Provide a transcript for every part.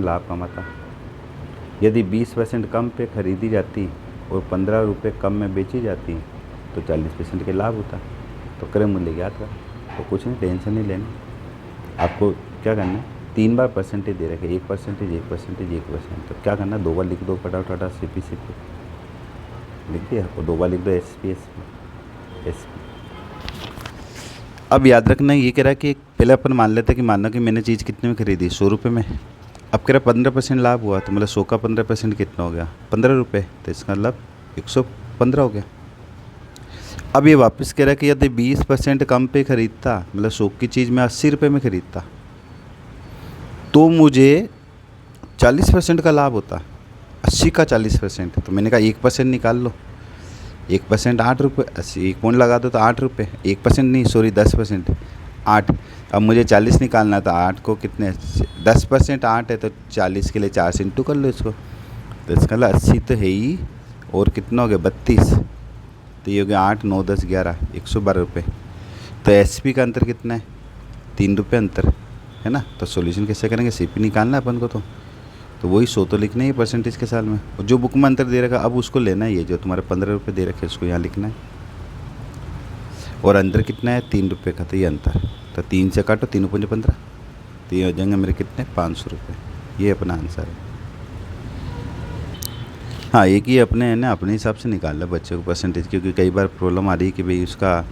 लाभ कमाता। यदि 20% कम पे खरीदी जाती और 15 रुपये कम में बेची जाती तो 40% के लाभ होता। तो क्रय मूल्य ज्ञात कर। तो कुछ नहीं, टेंशन नहीं लेनी। आपको क्या करना है, 3 बार परसेंटेज दे रखे, 1%, 1%, 1%। तो क्या करना है, 2 बार लिख दो, फटाफट CP लिख दिया, और 2 बार लिख दो SP। अब याद रखना, ये कह रहा है कि पहले अपन मान लेते हैं कि मानना कि मैंने चीज़ कितने में खरीदी, 100 रुपये में। अब कह रहा 15% लाभ हुआ, तो मतलब 100 का 15% कितना हो गया, 15 रुपये। तो इसका मतलब 115 हो गया। अब ये वापस कह रहा है कि यदि 20% कम पे खरीदता, मतलब 100 की चीज़ मैं 80 रुपये में खरीदता, तो मुझे 40% का लाभ होता। 80 का 40%, तो मैंने कहा 1% निकाल लो। 1% 8 रुपये, 80 1 पॉइंट लगा दो तो 8 रुपये। 1% नहीं, सॉरी 10%, 8। अब मुझे 40 निकालना था, 8 को कितने, 10% 8 है, तो 40 के लिए 4 से इंटू कर लो इसको। तो इसका मतलब 80 तो है ही, और कितना हो गया 32। तो ये हो गया 8, 9, 10, 11, 112 रुपये। तो SP का अंतर कितना है, 3 रुपये अंतर है ना। तो सॉल्यूशन कैसे करेंगे, CP निकालना है अपन को। तो वही 100 तो लिखना ही है परसेंटेज के साल में, और जो बुक में अंतर दे रखा अब उसको लेना ही है। जो तुम्हारे 15 रुपये दे रखे उसको यहाँ लिखना है, और अंतर कितना है, 3 रुपये का। तो ये अंतर, तो 3 से काटो, 3 पंजे 15, तो ये हो जाएंगे मेरे कितने, 500 रुपये। ये अपना आंसर है। हाँ, एक ही अपने है ना, अपने हिसाब से निकाल लो बच्चे को परसेंटेज, क्योंकि कई बार प्रॉब्लम आ रही है कि भाई उसका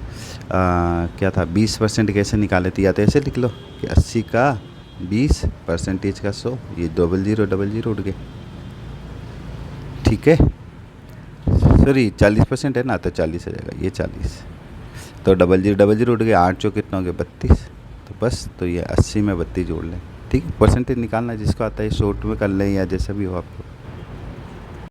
क्या था, 20% कैसे निकाले थे। या तो ऐसे लिख लो कि 80 का 20, परसेंटेज का 100, ये 0000 उठ गए, ठीक है। सॉरी 40% है ना, तो 40 हो जाएगा, ये 40, तो 0000 उठ गए। 8 जो कितना हो गया, 32। तो बस, तो ये 80 में 32 जोड़ लें, ठीक है। परसेंटेज निकालना जिसको आता है शॉर्ट में कर लें, या जैसा भी हो आपको।